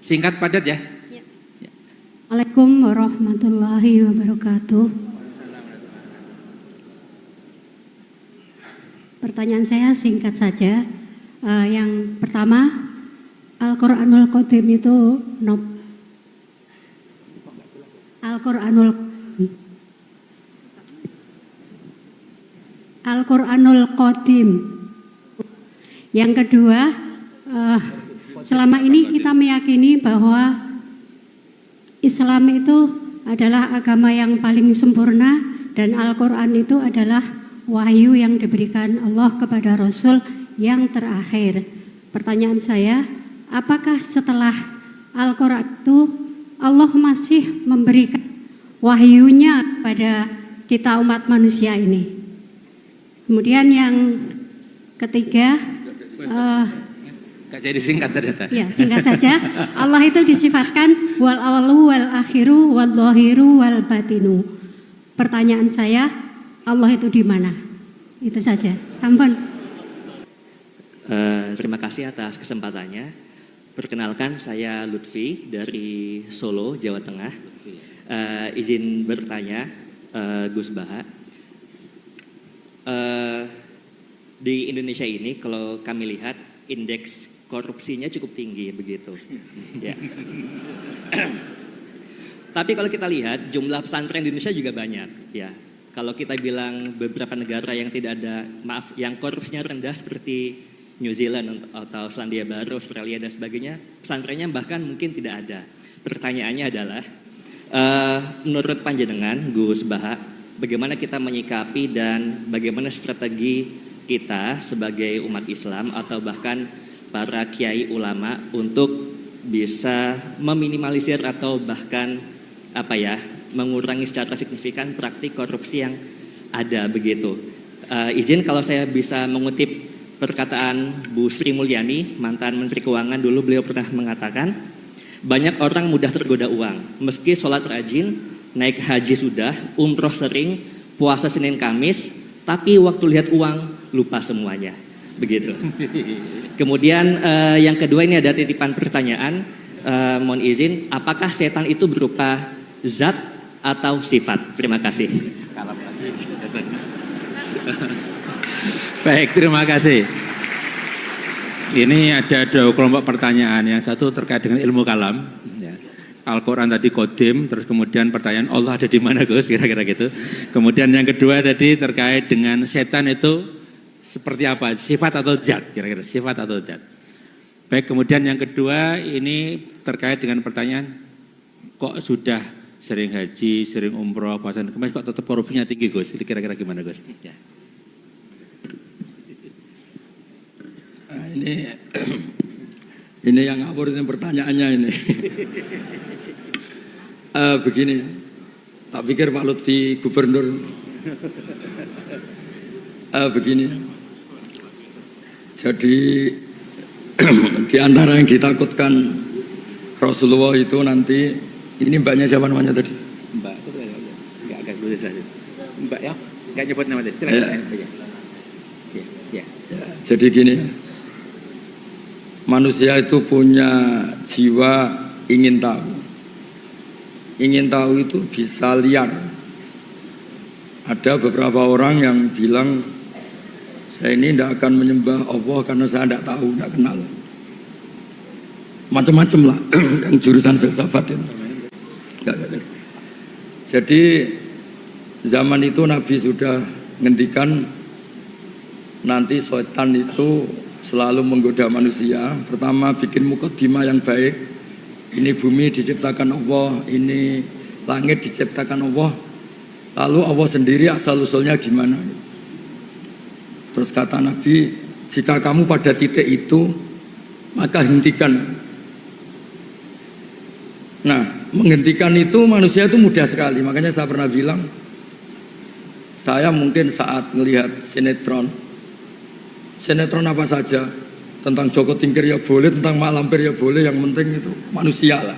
Singkat padat ya. Ya. Assalamualaikum warahmatullahi wabarakatuh. Pertanyaan saya singkat saja. Yang pertama, Al-Quranul Qadim itu Al-Quranul Qadim. Yang kedua, selama ini kita meyakini bahwa Islam itu adalah agama yang paling sempurna dan Al-Quran itu adalah wahyu yang diberikan Allah kepada Rasul yang terakhir. Pertanyaan saya, apakah setelah Al-Quran itu Allah masih memberikan wahyunya kepada kita umat manusia ini? Kemudian yang ketiga, Gak jadi singkat ternyata. ya singkat saja, Allah itu disifatkan wal awalu wal akhiru wal dhahiru wal batinu. Pertanyaan saya, Allah itu di mana? Itu saja. Sampun. Terima kasih atas kesempatannya. Perkenalkan, saya Lutfi dari Solo, Jawa Tengah. Izin bertanya, Gus Baha. Di Indonesia ini kalau kami lihat indeks korupsinya cukup tinggi begitu. Ya. Tapi kalau kita lihat jumlah pesantren di Indonesia juga banyak. Ya. Kalau kita bilang beberapa negara yang tidak ada, yang korupsinya rendah seperti New Zealand atau Selandia Baru, Australia dan sebagainya, pesantrennya bahkan mungkin tidak ada. Pertanyaannya adalah, menurut panjenengan Gus Baha, bagaimana kita menyikapi dan bagaimana strategi kita sebagai umat Islam atau bahkan para kiai ulama untuk bisa meminimalisir atau bahkan mengurangi secara signifikan praktik korupsi yang ada begitu. Izin kalau saya bisa mengutip perkataan Bu Sri Mulyani, mantan Menteri Keuangan dulu, beliau pernah mengatakan, banyak orang mudah tergoda uang, meski sholat rajin, naik haji sudah, umroh sering, puasa Senin Kamis, tapi waktu lihat uang lupa semuanya, begitu. Kemudian yang kedua ini ada titipan pertanyaan, mohon izin, apakah setan itu berupa zat atau sifat? Terima kasih. Baik, terima kasih. Ini ada dua kelompok pertanyaan. Yang satu terkait dengan ilmu kalam. Al-Quran tadi Qadim, terus kemudian pertanyaan Allah ada di mana Gus, kira-kira gitu. Kemudian yang kedua tadi terkait dengan setan itu seperti apa, sifat atau zat, kira-kira sifat atau zat. Baik, kemudian yang kedua ini terkait dengan pertanyaan, kok sudah sering haji, sering umroh, puasa, kemarin kok tetap korupsinya tinggi Gus, kira-kira gimana Gus? Ya. Ini yang ngawur ini pertanyaannya ini. Begini, tak pikir Pak Lutfi gubernur. Begini, jadi di antara yang ditakutkan Rasulullah itu nanti, ini mbaknya siapa namanya tadi? Mbak, itu enggak agak dulu tadi. Mbak ya, enggak nyebut nama tadi. Silakan. Ya. Jadi gini, manusia itu punya jiwa ingin tahu. Ingin tahu itu bisa liar. Ada beberapa orang yang bilang, saya ini tidak akan menyembah Allah karena saya tidak tahu, tidak kenal. Macam-macam lah, yang jurusan filsafat itu. Jadi zaman itu Nabi sudah ngendikan nanti setan itu selalu menggoda manusia. Pertama bikin mukadimah yang baik. Ini bumi diciptakan Allah, ini langit diciptakan Allah. Lalu Allah sendiri asal-usulnya gimana? Terus kata Nabi, jika kamu pada titik itu, maka hentikan. Nah, menghentikan itu manusia itu mudah sekali. Makanya saya pernah bilang, saya mungkin saat melihat sinetron apa saja, tentang Joko Tingkir ya boleh, tentang Mak Lampir ya boleh, yang penting itu manusia lah.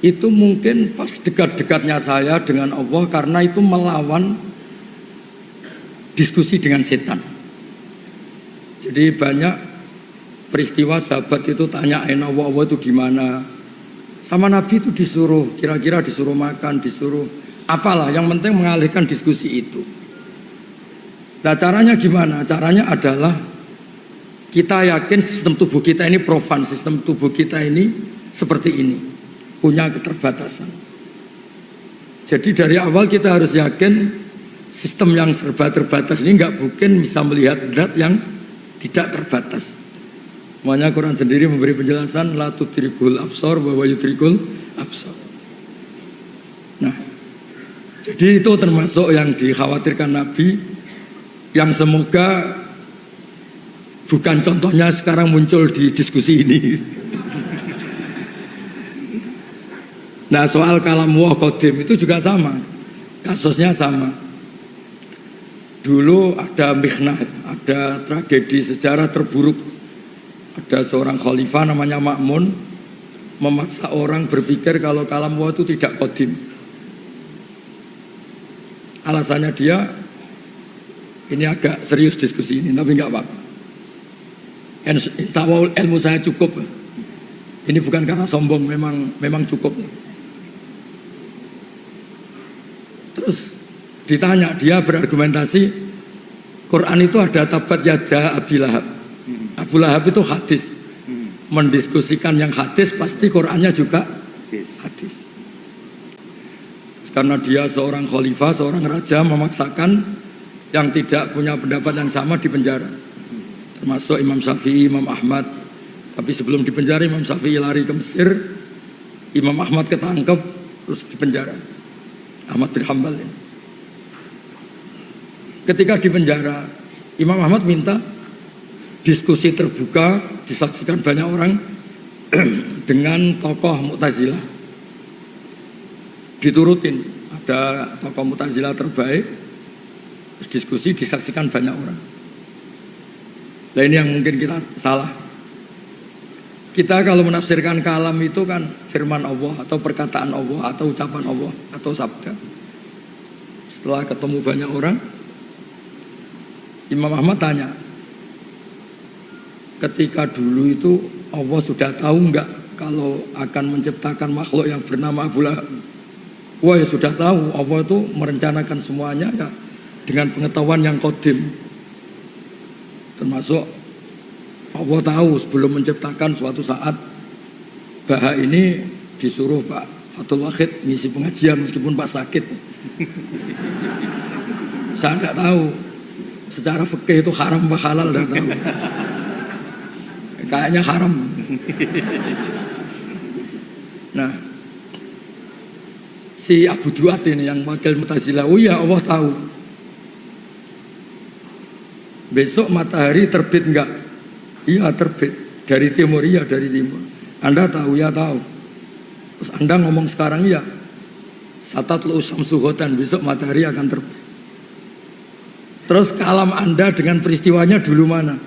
Itu mungkin pas dekat-dekatnya saya dengan Allah, karena itu melawan diskusi dengan setan. Jadi banyak peristiwa sahabat itu tanya Allah itu di mana. Sama Nabi itu disuruh, kira-kira disuruh makan, disuruh apalah, yang penting mengalihkan diskusi itu. Nah caranya gimana? Caranya adalah kita yakin sistem tubuh kita ini profan, sistem tubuh kita ini seperti ini, punya keterbatasan. Jadi dari awal kita harus yakin sistem yang serba terbatas ini nggak mungkin bisa melihat zat yang tidak terbatas. Makanya Quran sendiri memberi penjelasan la tudrikul absar wa huwa yudrikul absar. Nah, jadi itu termasuk yang dikhawatirkan Nabi, yang semoga bukan contohnya sekarang muncul di diskusi ini. Nah, soal kalam wa qadim itu juga sama, kasusnya sama. Dulu ada mihnah, ada tragedi sejarah terburuk. Ada seorang khalifah namanya Ma'mun memaksa orang berpikir kalau kalam wa itu tidak qadim. Alasannya dia, ini agak serius diskusi ini, tapi nggak apa-apa. Insya Allah ilmu saya cukup. Ini bukan karena sombong, memang cukup. Terus ditanya, dia berargumentasi, Quran itu ada tabat yada Abi Lahab. Abu Lahab itu hadis. Mendiskusikan yang hadis, pasti Qurannya juga hadis. Karena dia seorang khalifah, seorang raja, memaksakan yang tidak punya pendapat yang sama di penjara. Termasuk Imam Syafi'i, Imam Ahmad. Tapi sebelum di penjara, Imam Syafi'i lari ke Mesir, Imam Ahmad ketangkep, terus di penjara. Ahmad bin Hanbal ini. Ketika di penjara, Imam Ahmad minta diskusi terbuka, disaksikan banyak orang dengan tokoh Mu'tazilah. Diturutin, ada tokoh Mu'tazilah terbaik, terus diskusi disaksikan banyak orang. Nah ini yang mungkin kita salah. Kita kalau menafsirkan kalam itu kan firman Allah atau perkataan Allah atau ucapan Allah atau sabda. Setelah ketemu banyak orang, Imam Ahmad tanya, ketika dulu itu Allah sudah tahu enggak kalau akan menciptakan makhluk yang bernama Abu Lahab? Wah ya sudah tahu, Allah itu merencanakan semuanya ya dengan pengetahuan yang qadim. Termasuk Allah tahu sebelum menciptakan suatu saat Baha ini disuruh Pak Fathul Wahid ngisi pengajian meskipun Pak sakit. Saya enggak tahu secara fikih itu haram apa halal, enggak tahu. Kayaknya haram. Nah, si Abu Duat ini yang wakil Mu'tazilah, oh ya Allah tahu. Besok matahari terbit enggak? Iya terbit. Dari timur, iya dari timur. Anda tahu? Ya tahu. Terus Anda ngomong sekarang ya, satatlu syamsu ghadan, besok matahari akan terbit. Terus kalam Anda dengan peristiwanya dulu mana?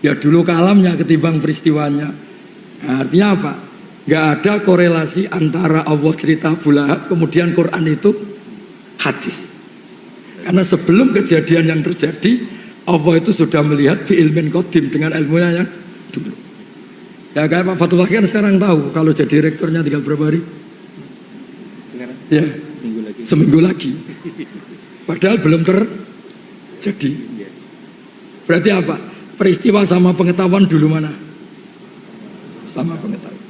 Ya dulu kalamnya ketimbang peristiwanya. Nah, artinya apa? Gak ada korelasi antara Allah cerita Abu Lahab kemudian Quran itu hadis. Karena sebelum kejadian yang terjadi, Allah itu sudah melihat bi ilmin qadim dengan ilmunya yang dulu. Ya kayak Pak Fathul Wahid kan sekarang tahu kalau jadi rektornya tinggal berapa hari? Ya, seminggu lagi. Padahal belum terjadi. Berarti apa? Peristiwa sama pengetahuan dulu mana? Sama pengetahuan.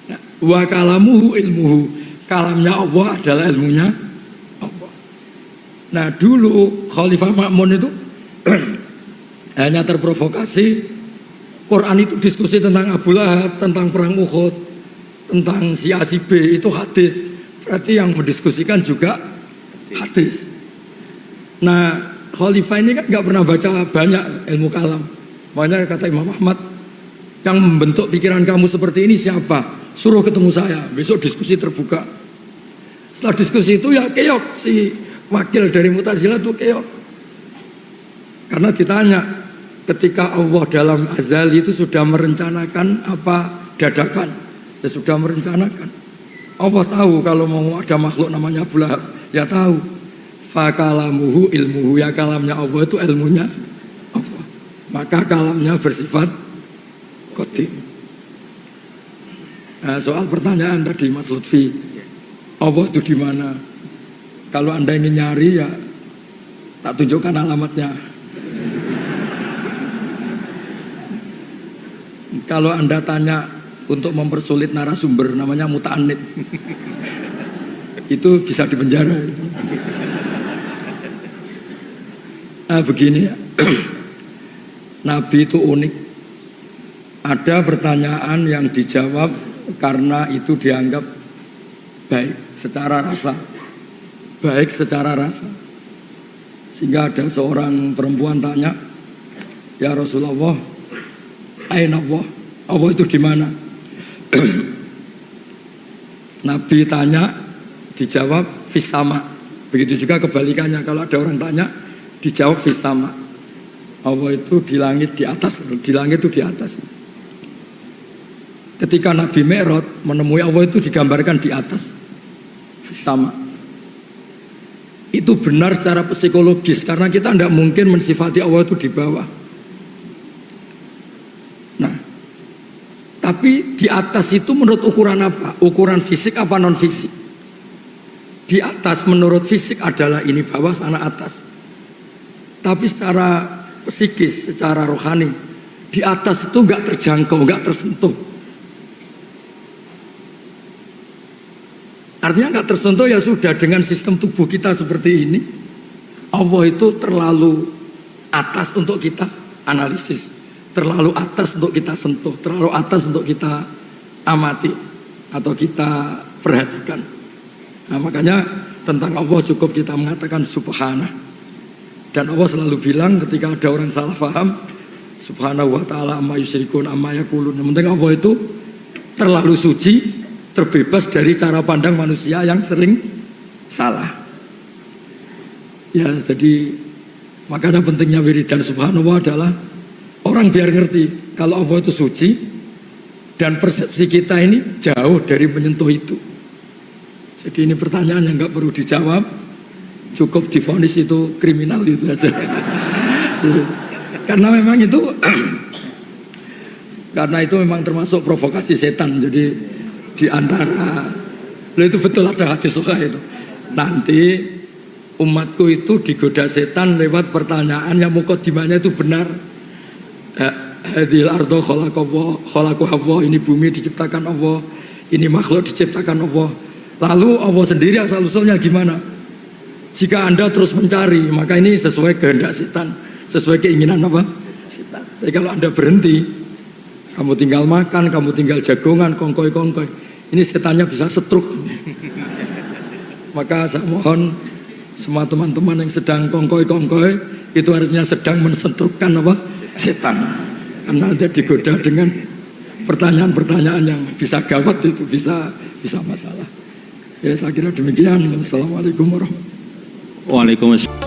Nah, wa kalamuhu ilmuhu. Kalamnya Allah adalah ilmunya Allah. Nah dulu Khalifah Ma'mun itu hanya terprovokasi. Quran itu diskusi tentang Abu Lahab, tentang perang Uhud, tentang si A si B, itu hadis. Berarti yang mendiskusikan juga hadis. Nah Khalifah ini kan gak pernah baca banyak ilmu kalam. Makanya kata Imam Ahmad, yang membentuk pikiran kamu seperti ini siapa? Suruh ketemu saya, besok diskusi terbuka. Setelah diskusi itu ya keok, si wakil dari Mu'tazilah itu keok. Karena ditanya, ketika Allah dalam azali itu sudah merencanakan apa dadakan, ya sudah merencanakan. Allah tahu kalau mau ada makhluk namanya Abu Lahab, ya tahu. Fakalamuhu ilmuhu, ya kalamnya Allah itu ilmunya Allah. Maka kalamnya bersifat qadim. Nah, soal pertanyaan tadi Mas Lutfi, Allah itu di mana? Kalau Anda ingin nyari ya tak tunjukkan alamatnya. Kalau Anda tanya untuk mempersulit narasumber namanya muta'anid, itu bisa dipenjara. Nah begini ya, Nabi itu unik. Ada pertanyaan yang dijawab karena itu dianggap baik secara rasa. Baik secara rasa. Sehingga ada seorang perempuan tanya, ya Rasulullah, aina Allah? Allah itu di mana? Nabi tanya, dijawab fis sama. Begitu juga kebalikannya, kalau ada orang tanya, dijawab fis sama. Allah itu di langit di atas, di langit itu di atas. Ketika Nabi Mi'raj menemui Allah itu digambarkan di atas, fis sama. Itu benar secara psikologis, karena kita tidak mungkin mensifati Allah itu di bawah. Nah, tapi di atas itu menurut ukuran apa? Ukuran fisik apa non fisik? Di atas menurut fisik adalah ini bawah, sana atas. Tapi secara psikis, secara rohani, di atas itu nggak terjangkau, nggak tersentuh. Artinya nggak tersentuh ya sudah, dengan sistem tubuh kita seperti ini, Allah itu terlalu atas untuk kita analisis, terlalu atas untuk kita sentuh, terlalu atas untuk kita amati atau kita perhatikan. Nah, makanya tentang Allah cukup kita mengatakan subhanah. Dan Allah selalu bilang ketika ada orang salah paham, subhanahu wa ta'ala amma yusyrikun amma yakulun. Yang penting Allah itu terlalu suci, terbebas dari cara pandang manusia yang sering salah. Ya, jadi makanya pentingnya wiridan subhanallah adalah orang biar ngerti kalau Allah itu suci dan persepsi kita ini jauh dari menyentuh itu. Jadi ini pertanyaan yang nggak perlu dijawab, cukup divonis itu kriminal itu aja. Karena memang itu karena itu memang termasuk provokasi setan. Jadi di antara itu betul ada hadis sahih itu. Nanti umatku itu digoda setan lewat pertanyaan yang mukadimahnya itu benar. Hadil ardo khalaqahu Allah, ini bumi diciptakan Allah, ini makhluk diciptakan Allah. Lalu Allah sendiri asal usulnya gimana? Jika Anda terus mencari, maka ini sesuai kehendak setan, sesuai keinginan apa? Setan. Tapi kalau Anda berhenti, kamu tinggal makan, kamu tinggal jagongan, kongkoy-kongkoy, ini setannya bisa setruk. Maka saya mohon semua teman-teman yang sedang kongkoy-kongkoy, itu artinya sedang mensetrukkan apa? Setan. Karena Anda digoda dengan pertanyaan-pertanyaan yang bisa gawat, itu bisa masalah. Ya saya kira demikian. Assalamualaikum warahmatullahi wabarakatuh. Waalaikumsalam.